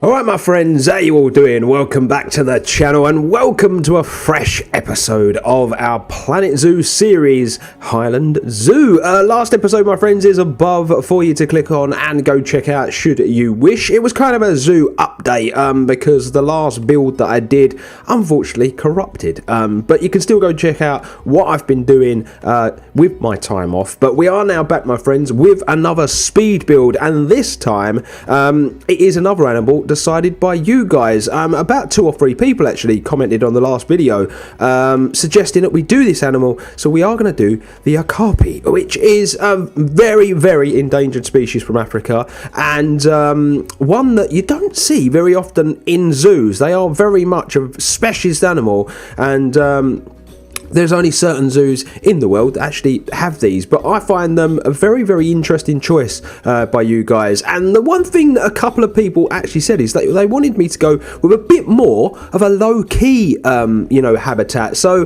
Alright my friends, how you all doing? Welcome back to the channel and welcome to a fresh episode of our Planet Zoo series, Hyland Zoo. Last episode my friends is above for you to click on and go check out should you wish. It was kind of a zoo update because the last build that I did unfortunately corrupted. But you can still go check out what I've been doing with my time off. But we are now back my friends with another speed build, and this time it is another animal decided by you guys. About 2 or 3 people actually commented on the last video suggesting that we do this animal, so we are going to do the Okapi, which is a very endangered species from Africa, and one that you don't see very often in zoos. They are very much a specialist animal, and there's only certain zoos in the world that actually have these, but I find them a very interesting choice by you guys. And the one thing that a couple of people actually said is that they wanted me to go with a bit more of a low-key, habitat. So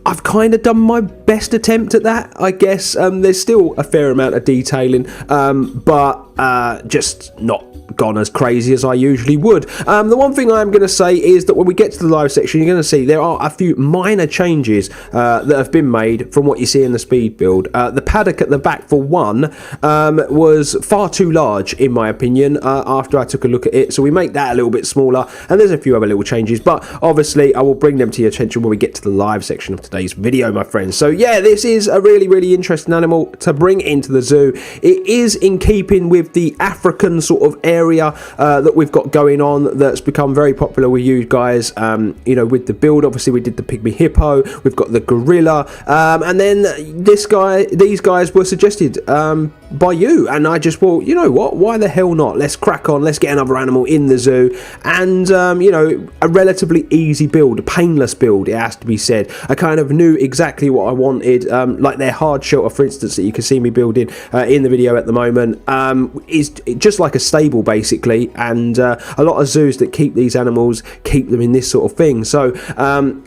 I've kind of done my best attempt at that, I guess. There's still a fair amount of detailing, but just not gone as crazy as I usually would. The one thing I'm going to say is that when we get to the live section, you're going to see there are a few minor changes that have been made from what you see in the speed build. The paddock at the back, for one, was far too large in my opinion after I took a look at it, so we make that a little bit smaller, and there's a few other little changes, but obviously I will bring them to your attention when we get to the live section of today's video my friends. So yeah, this is a really interesting animal to bring into the zoo. It is in keeping with the African sort of area that we've got going on that's become very popular with you guys, with the build. Obviously we did the pygmy hippo, we've got the gorilla, and then these guys were suggested by you, and I just thought, you know what, why the hell not, let's crack on, let's get another animal in the zoo. And a relatively easy build, a painless build, it has to be said. I kind of knew exactly what I wanted, like their hard shelter for instance that you can see me building in the video at the moment, is just like a stable basically, and a lot of zoos that keep these animals keep them in this sort of thing. So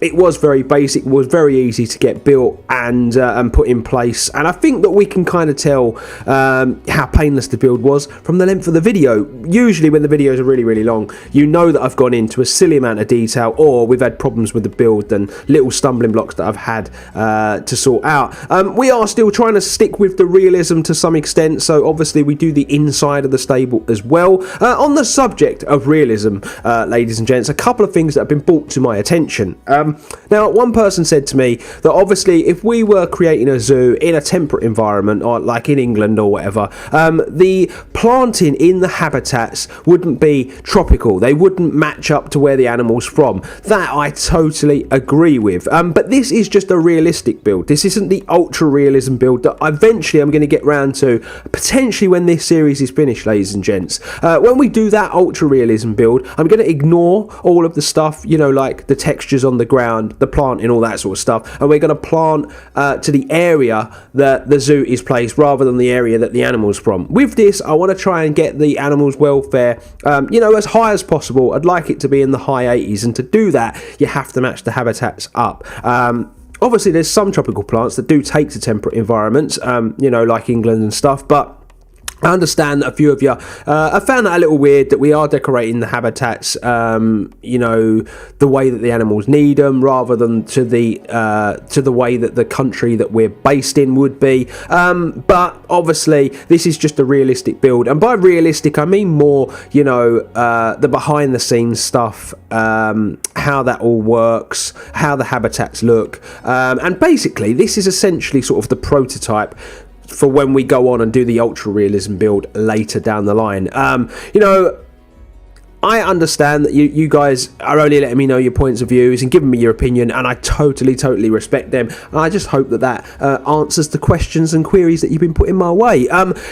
it was very basic, was very easy to get built and put in place, and I think that we can kind of tell how painless the build was from the length of the video. Usually when the videos are really long, you know that I've gone into a silly amount of detail, or we've had problems with the build and little stumbling blocks that I've had to sort out. We are still trying to stick with the realism to some extent, so obviously we do the inside of the stable as well. On the subject of realism, ladies and gents, a couple of things that have been brought to my attention. Now, one person said to me that obviously if we were creating a zoo in a temperate environment, or like in England or whatever, the planting in the habitats wouldn't be tropical. They wouldn't match up to where the animal's from. That I totally agree with. But this is just a realistic build. This isn't the ultra realism build that eventually I'm going to get round to, potentially when this series is finished, ladies and gents. When we do that ultra realism build, I'm going to ignore all of the stuff, like the textures on the ground, the planting, all that sort of stuff, and we're going to plant to the area that the zoo is placed rather than the area that the animal's from. With this, I want to try and get the animal's welfare, as high as possible. I'd like it to be in the high 80s, and to do that, you have to match the habitats up. Obviously, there's some tropical plants that do take to temperate environments, like England and stuff, but I understand that a few of you I found that a little weird that we are decorating the habitats, the way that the animals need them, rather than to the way that the country that we're based in would be. But obviously, this is just a realistic build, and by realistic I mean more, the behind the scenes stuff, how that all works, how the habitats look, and basically this is essentially sort of the prototype for when we go on and do the ultra realism build later down the line. I understand that you guys are only letting me know your points of views and giving me your opinion, and I totally respect them, and I just hope that answers the questions and queries that you've been putting my way.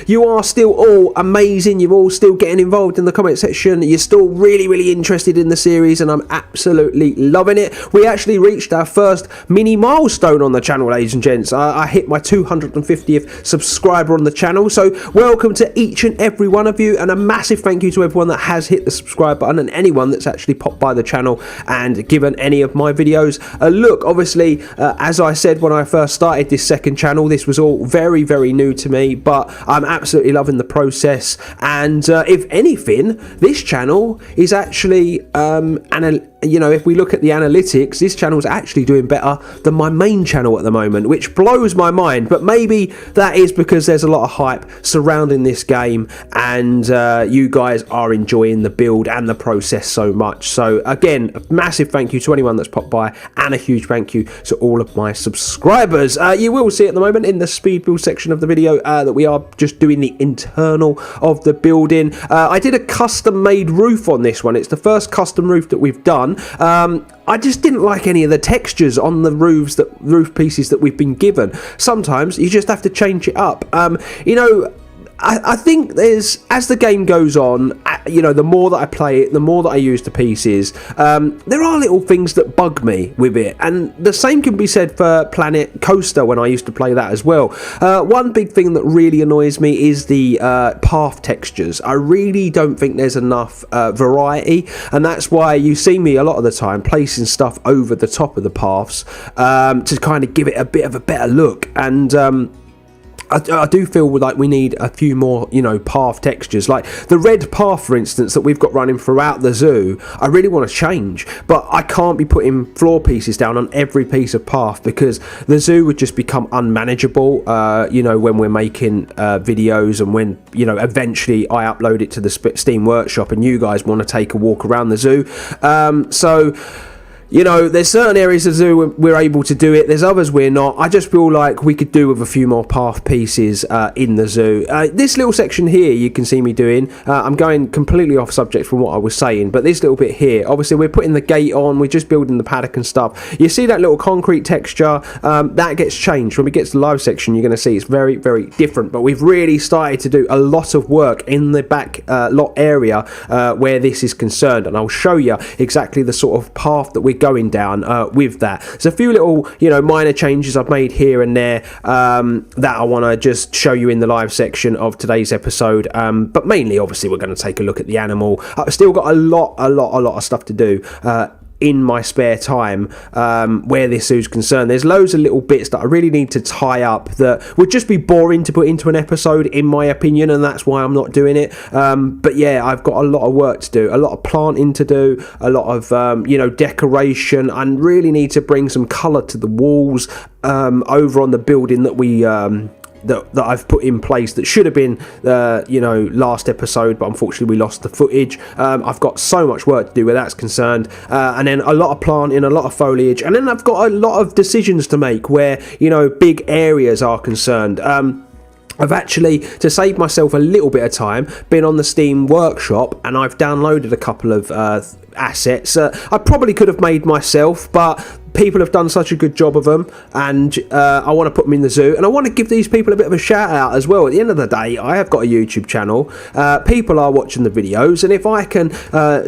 You are still all amazing, you're all still getting involved in the comment section, you're still really interested in the series, and I'm absolutely loving it. We actually reached our first mini milestone on the channel, ladies and gents. I hit my 250th subscriber on the channel, so welcome to each and every one of you, and a massive thank you to everyone that has hit the subscribe subscribe button, and anyone that's actually popped by the channel and given any of my videos a look. Obviously, as I said when I first started this second channel, this was all very, very new to me, but I'm absolutely loving the process. And if anything, this channel is actually if we look at the analytics, this channel is actually doing better than my main channel at the moment, which blows my mind. But maybe that is because there's a lot of hype surrounding this game, and you guys are enjoying the build and the process so much. So again, a massive thank you to anyone that's popped by, and a huge thank you to all of my subscribers. You will see at the moment in the speed build section of the video that we are just doing the internal of the building. I did a custom made roof on this one. It's the first custom roof that we've done. I just didn't like any of the textures on the roof pieces that we've been given. Sometimes you just have to change it up. I think as the game goes on, the more that I play it, the more that I use the pieces, there are little things that bug me with it, and the same can be said for Planet Coaster when I used to play that as well. One big thing that really annoys me is the path textures. I really don't think there's enough variety, and that's why you see me a lot of the time placing stuff over the top of the paths to kind of give it a bit of a better look. And I do feel like we need a few more, path textures. Like the red path, for instance, that we've got running throughout the zoo, I really want to change. But I can't be putting floor pieces down on every piece of path, because the zoo would just become unmanageable, when we're making videos, and when, eventually I upload it to the Steam Workshop and you guys want to take a walk around the zoo. There's certain areas of the zoo we're able to do it, there's others we're not. I just feel like we could do with a few more path pieces in the zoo. This little section here you can see me doing, I'm going completely off subject from what I was saying, but this little bit here, obviously we're putting the gate on, we're just building the paddock and stuff. You see that little concrete texture, that gets changed. When we get to the live section, you're going to see it's very, very different, but we've really started to do a lot of work in the back lot area where this is concerned, and I'll show you exactly the sort of path that we're going down with that. There's a few little minor changes I've made here and there that I want to just show you in the live section of today's episode, but mainly obviously we're going to take a look at the animal. I've still got a lot of stuff to do in my spare time where this zoo's concerned. There's loads of little bits that I really need to tie up that would just be boring to put into an episode, in my opinion, and that's why I'm not doing it. But yeah, I've got a lot of work to do, a lot of planting to do, a lot of decoration. I really need to bring some colour to the walls over on the building that we that I've put in place, that should have been last episode, but unfortunately we lost the footage. I've got so much work to do where that's concerned, and then a lot of planting, a lot of foliage, and then I've got a lot of decisions to make where big areas are concerned. I've actually, to save myself a little bit of time, been on the Steam Workshop, and I've downloaded a couple of assets. I probably could have made myself, but people have done such a good job of them, and I want to put them in the zoo, and I want to give these people a bit of a shout out as well. At the end of the day, I have got a YouTube channel, people are watching the videos, and if I can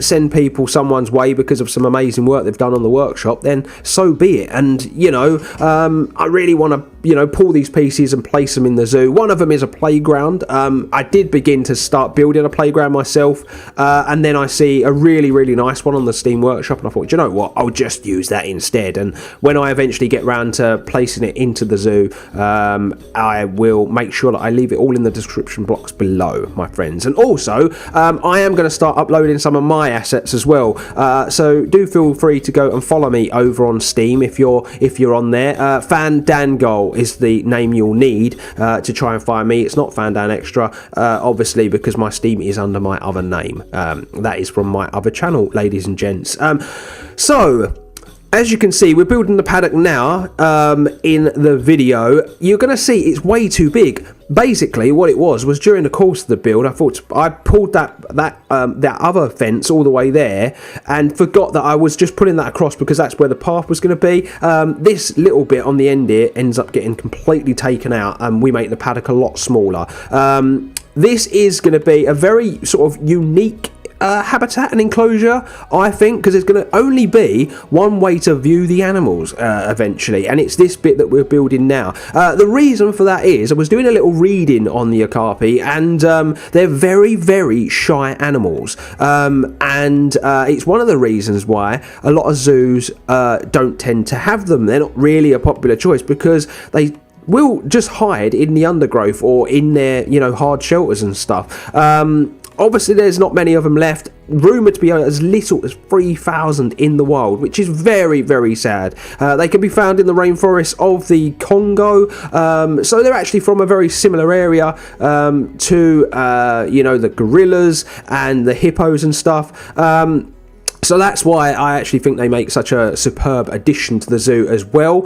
send people someone's way because of some amazing work they've done on the workshop, then so be it. And I really want to pull these pieces and place them in the zoo. One of them is a playground. I did begin to start building a playground myself, and then I see a really nice one on the Steam Workshop, and I thought, you know what, I'll just use that instead. And when I eventually get round to placing it into the zoo, I will make sure that I leave it all in the description box below, my friends. And also, I am going to start uploading some of my assets as well, so do feel free to go and follow me over on Steam if you're on there. Fandango is the name you'll need to try and find me. It's not Fandan Extra, obviously, because my Steam is under my other name. That is from my other channel, ladies and gents. So as you can see, we're building the paddock now. In the video, you're going to see it's way too big. Basically, what it was during the course of the build, I thought I pulled that other fence all the way there and forgot that I was just putting that across because that's where the path was going to be. This little bit on the end here ends up getting completely taken out, and we make the paddock a lot smaller. This is going to be a very sort of unique habitat and enclosure, I think, because there's going to only be one way to view the animals eventually, and it's this bit that we're building now. The reason for that is I was doing a little reading on the Okapi, and they're very, very shy animals, and it's one of the reasons why a lot of zoos don't tend to have them. They're not really a popular choice because they will just hide in the undergrowth or in their, hard shelters and stuff. Obviously, there's not many of them left. Rumoured to be as little as 3,000 in the wild, which is very, very sad. They can be found in the rainforests of the Congo, so they're actually from a very similar area to, the gorillas and the hippos and stuff. So that's why I actually think they make such a superb addition to the zoo as well.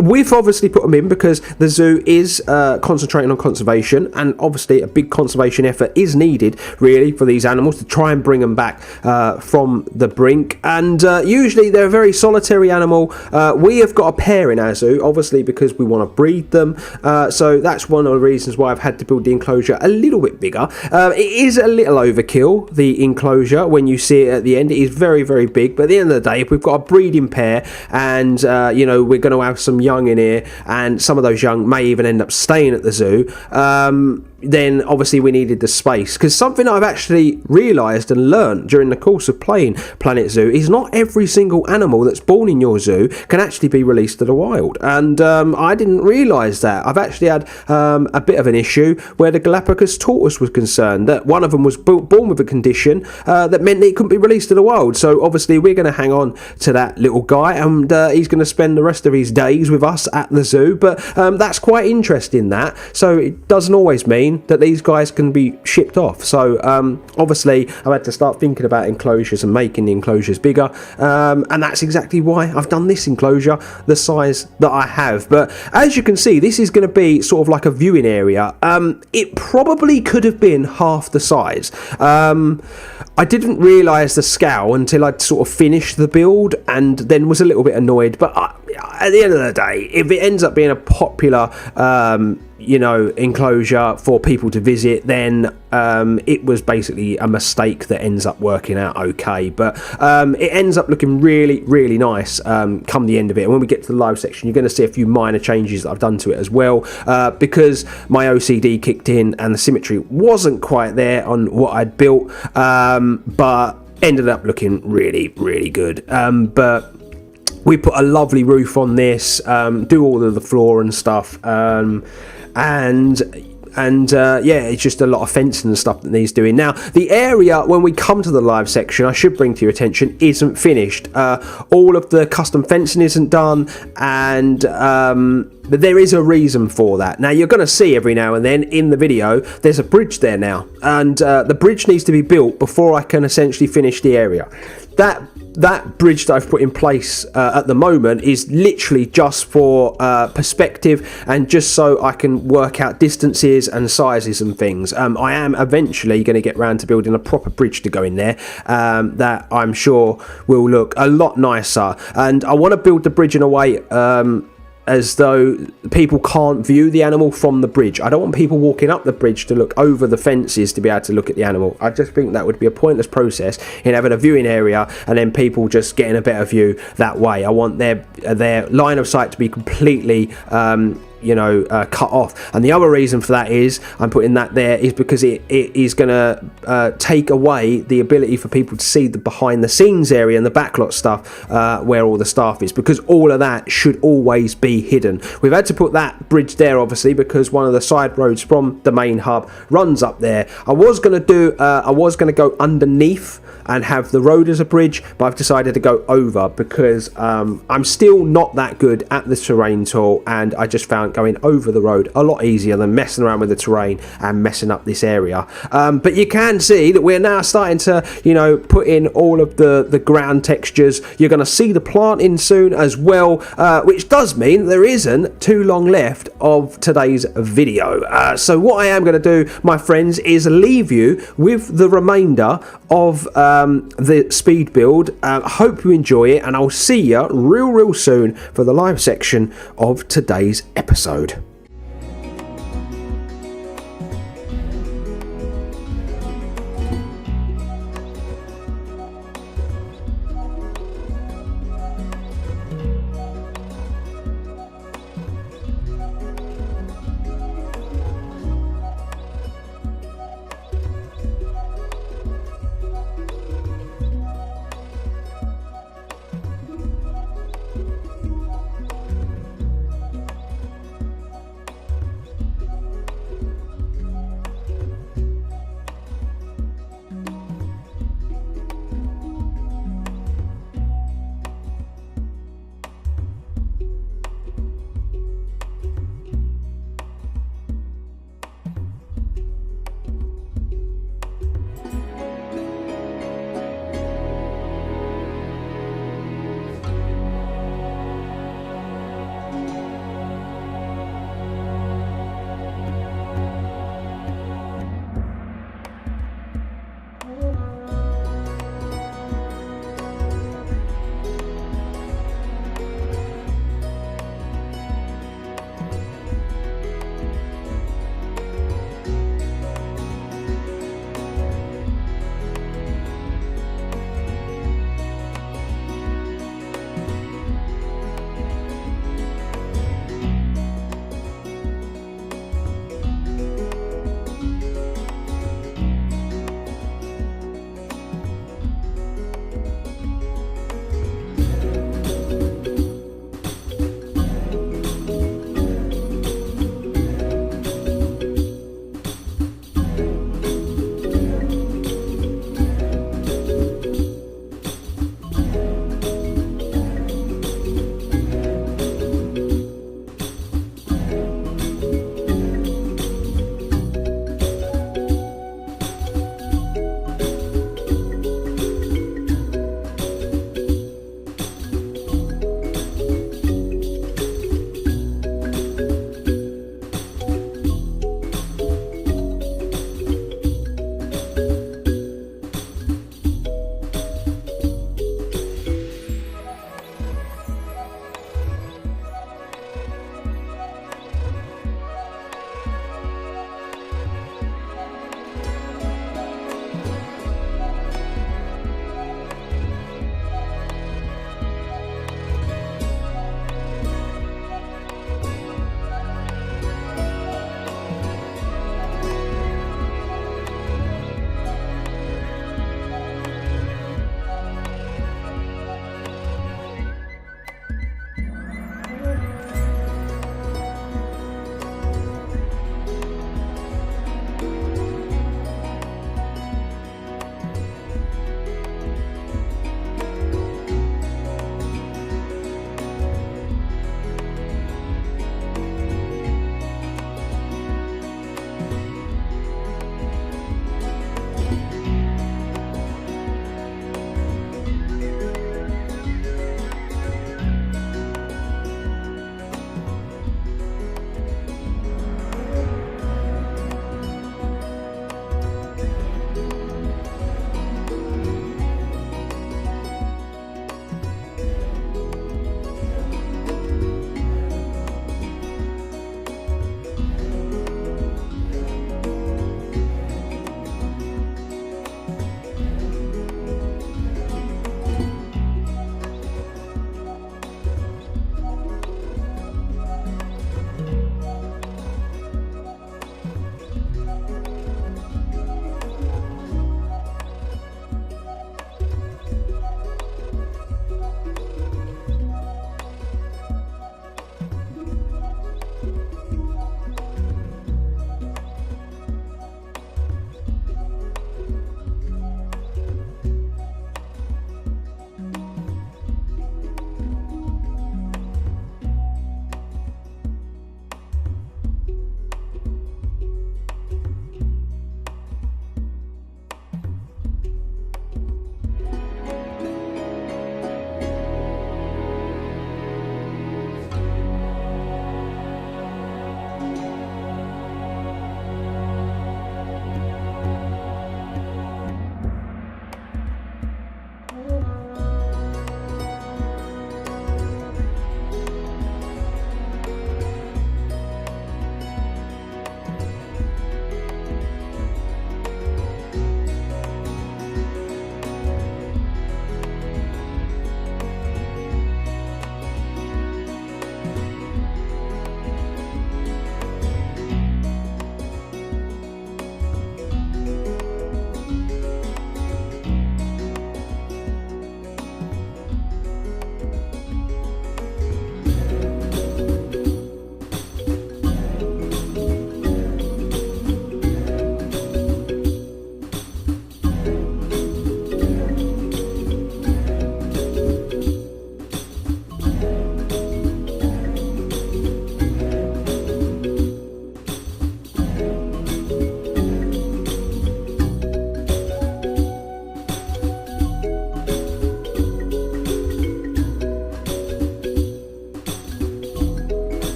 We've obviously put them in because the zoo is concentrating on conservation, and obviously a big conservation effort is needed really for these animals to try and bring them back from the brink. And usually they're a very solitary animal. We have got a pair in our zoo, obviously, because we want to breed them. So that's one of the reasons why I've had to build the enclosure a little bit bigger. It is a little overkill, the enclosure, when you see it at the end. It is very, very big, but at the end of the day, if we've got a breeding pair and we're going to have some young in here, and some of those young may even end up staying at the zoo, then obviously we needed the space. Because something I've actually realised and learned during the course of playing Planet Zoo is not every single animal that's born in your zoo can actually be released to the wild, and I didn't realise that. I've actually had a bit of an issue where the Galapagos tortoise was concerned, that one of them was born with a condition that meant that it couldn't be released to the wild. So obviously we're going to hang on to that little guy, and he's going to spend the rest of his days with us at the zoo. But that's quite interesting, that. So it doesn't always mean that these guys can be shipped off. So obviously I've had to start thinking about enclosures and making the enclosures bigger, and that's exactly why I've done this enclosure the size that I have. But as you can see, this is going to be sort of like a viewing area. It probably could have been half the size. I didn't realise the scale until I'd sort of finished the build, and then was a little bit annoyed. But at the end of the day, if it ends up being a popular enclosure for people to visit, then it was basically a mistake that ends up working out okay. But it ends up looking really, really nice come the end of it. And when we get to the live section, you're going to see a few minor changes that I've done to it as well, because my OCD kicked in and the symmetry wasn't quite there on what I'd built, but ended up looking really, really good. But we put a lovely roof on this, do all of the floor and stuff, it's just a lot of fencing and stuff that needs doing. Now, the area, when we come to the live section, I should bring to your attention, isn't finished. All of the custom fencing isn't done, and but there is a reason for that. Now, you're going to see every now and then in the video, there's a bridge there now, and the bridge needs to be built before I can essentially finish the area. That bridge that I've put in place at the moment is literally just for perspective, and just so I can work out distances and sizes and things. I am eventually going to get round to building a proper bridge to go in there that I'm sure will look a lot nicer. And I want to build the bridge in a way as though people can't view the animal from the bridge. I don't want people walking up the bridge to look over the fences to be able to look at the animal. I just think that would be a pointless process in having a viewing area and then people just getting a better view that way. I want their line of sight to be completely cut off. And the other reason for that is I'm putting that there is because it is going to take away the ability for people to see the behind the scenes area and the backlot stuff where all the staff is, because all of that should always be hidden. We've had to put that bridge there obviously because one of the side roads from the main hub runs up there. I was going to go underneath and have the road as a bridge, but I've decided to go over because I'm still not that good at the terrain tool, and I just found going over the road a lot easier than messing around with the terrain and messing up this area. But you can see that we're now starting to put in all of the ground textures. You're going to see the planting soon as well, which does mean there isn't too long left of today's video. So what I am going to do, my friends, is leave you with the remainder of the speed build. I hope you enjoy it, and I'll see you real soon for the live section of today's episode.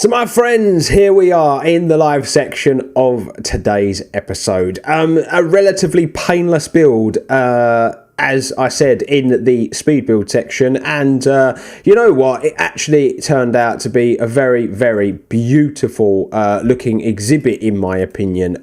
So my friends, here we are in the live section of today's episode. A relatively painless build, as I said in the speed build section, and you know what, it actually turned out to be a very, very beautiful looking exhibit in my opinion.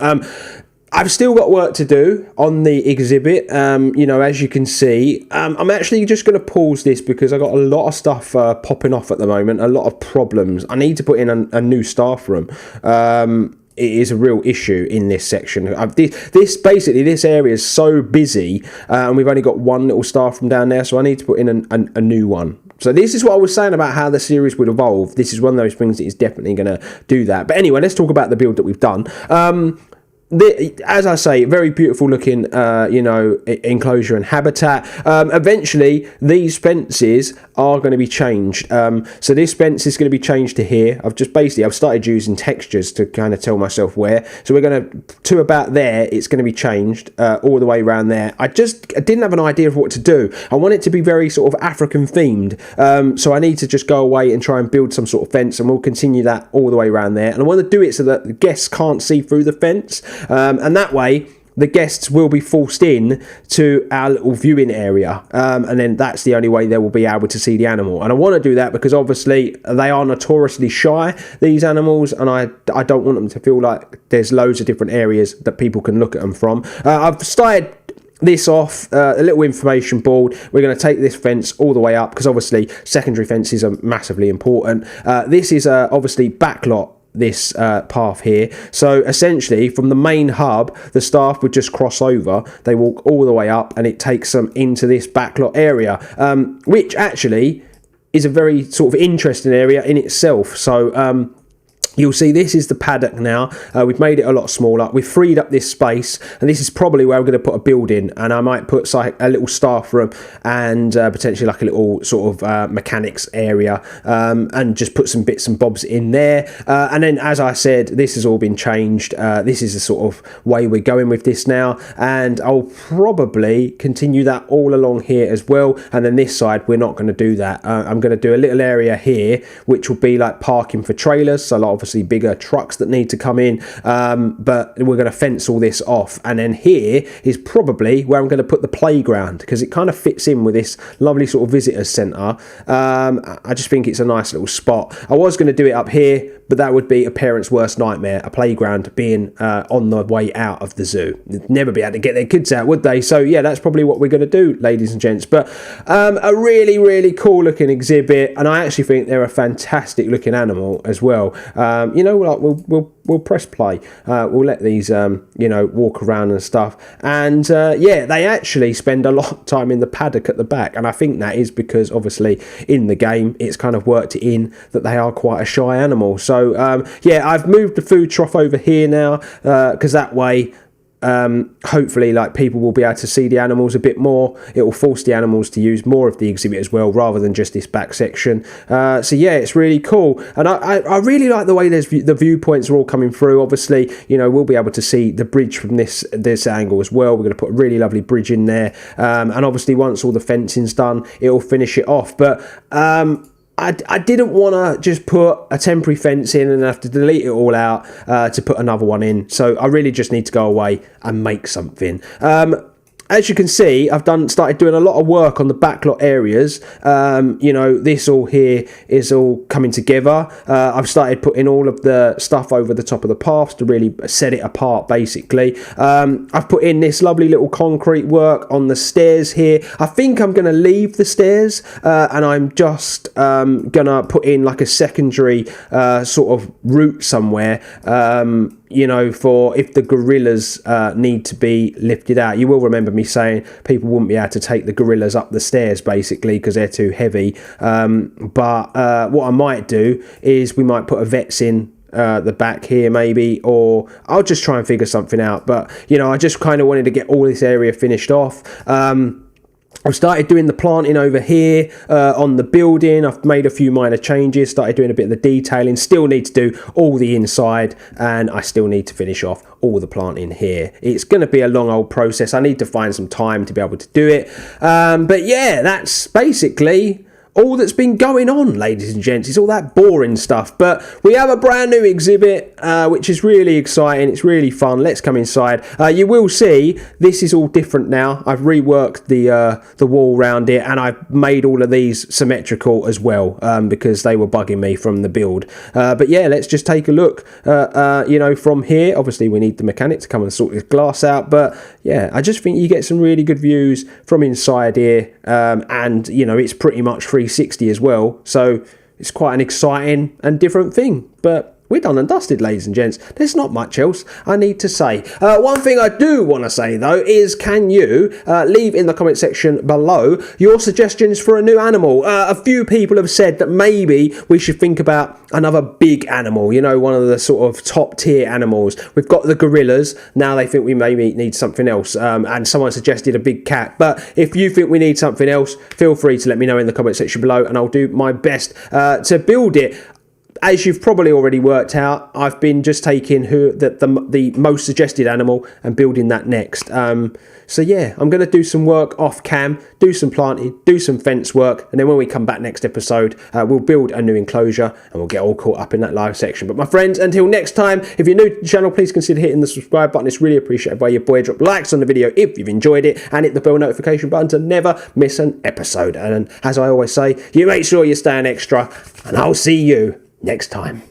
I've still got work to do on the exhibit, as you can see. I'm actually just going to pause this because I've got a lot of stuff popping off at the moment, a lot of problems. I need to put in a new staff room. It is a real issue in this section. This area is so busy, and we've only got one little staff room down there, so I need to put in a new one. So this is what I was saying about how the series would evolve. This is one of those things that is definitely going to do that. But anyway, let's talk about the build that we've done. As I say, very beautiful looking, enclosure and habitat. Eventually, these fences are going to be changed. So this fence is going to be changed to here. I've started using textures to kind of tell myself where. So we're going to about there. It's going to be changed all the way around there. I didn't have an idea of what to do. I want it to be very sort of African themed. So I need to just go away and try and build some sort of fence, and we'll continue that all the way around there. And I want to do it so that the guests can't see through the fence. And that way, the guests will be forced in to our little viewing area. And then that's the only way they will be able to see the animal. And I want to do that because obviously they are notoriously shy, these animals. And I don't want them to feel like there's loads of different areas that people can look at them from. I've started this off, a little information board. We're going to take this fence all the way up because obviously secondary fences are massively important. This is obviously backlot, this path here. So essentially from the main hub, the staff would just cross over, they walk all the way up, and it takes them into this backlot area, which actually is a very sort of interesting area in itself. So you'll see this is the paddock now. We've made it a lot smaller. We've freed up this space, and this is probably where I'm going to put a building, and I might put a little staff room and potentially like a little sort of mechanics area, and just put some bits and bobs in there. And then, as I said, this has all been changed. This is the sort of way we're going with this now, and I'll probably continue that all along here as well. And then this side, we're not going to do that. I'm going to do a little area here, which will be like parking for trailers, so like obviously bigger trucks that need to come in, but we're going to fence all this off. And then here is probably where I'm going to put the playground, because it kind of fits in with this lovely sort of visitor centre. I just think it's a nice little spot. I was going to do it up here, but that would be a parent's worst nightmare, a playground being on the way out of the zoo. They'd never be able to get their kids out, would they? So yeah, that's probably what we're going to do, ladies and gents. But a really, really cool looking exhibit, and I actually think they're a fantastic looking animal as well. We'll press play. We'll let these walk around and stuff. And they actually spend a lot of time in the paddock at the back, and I think that is because obviously in the game it's kind of worked it in that they are quite a shy animal. So I've moved the food trough over here now, because that way hopefully like people will be able to see the animals a bit more. It will force the animals to use more of the exhibit as well, rather than just this back section. It's really cool, and I really like the way the viewpoints are all coming through. Obviously, we'll be able to see the bridge from this angle as well. We're going to put a really lovely bridge in there, and obviously once all the fencing's done, it'll finish it off. But I didn't want to just put a temporary fence in and have to delete it all out to put another one in. So I really just need to go away and make something. As you can see, I've started doing a lot of work on the backlot areas. This all here is all coming together. I've started putting all of the stuff over the top of the paths to really set it apart, basically. I've put in this lovely little concrete work on the stairs here. I think I'm going to leave the stairs, and I'm just going to put in like a secondary sort of route somewhere, for if the gorillas need to be lifted out. You will remember me saying people wouldn't be able to take the gorillas up the stairs, basically, because they're too heavy. But what I might do is we might put a vets in the back here maybe, or I'll just try and figure something out. But, I just kind of wanted to get all this area finished off. I've started doing the planting over here on the building. I've made a few minor changes, started doing a bit of the detailing. Still need to do all the inside, and I still need to finish off all the planting here. It's going to be a long old process. I need to find some time to be able to do it. But yeah, that's basically all that's been going on, ladies and gents. It's all that boring stuff. But we have a brand new exhibit, which is really exciting. It's really fun. Let's come inside. You will see this is all different now. I've reworked the wall around it, and I've made all of these symmetrical as well, because they were bugging me from the build. But yeah, let's just take a look. From here, obviously we need the mechanic to come and sort this glass out. But yeah, I just think you get some really good views from inside here, and it's pretty much 360 as well, so it's quite an exciting and different thing. But we're done and dusted, ladies and gents. There's not much else I need to say. One thing I do want to say, though, is can you leave in the comment section below your suggestions for a new animal? A few people have said that maybe we should think about another big animal, one of the sort of top tier animals. We've got the gorillas. Now they think we maybe need something else. And someone suggested a big cat. But if you think we need something else, feel free to let me know in the comment section below, and I'll do my best to build it. As you've probably already worked out, I've been just taking the most suggested animal and building that next. So yeah, I'm going to do some work off cam, do some planting, do some fence work, and then when we come back next episode, we'll build a new enclosure and we'll get all caught up in that live section. But my friends, until next time, if you're new to the channel, please consider hitting the subscribe button. It's really appreciated by your boy. Drop likes on the video if you've enjoyed it, and hit the bell notification button to never miss an episode. And as I always say, you make sure you're staying extra, and I'll see you next time.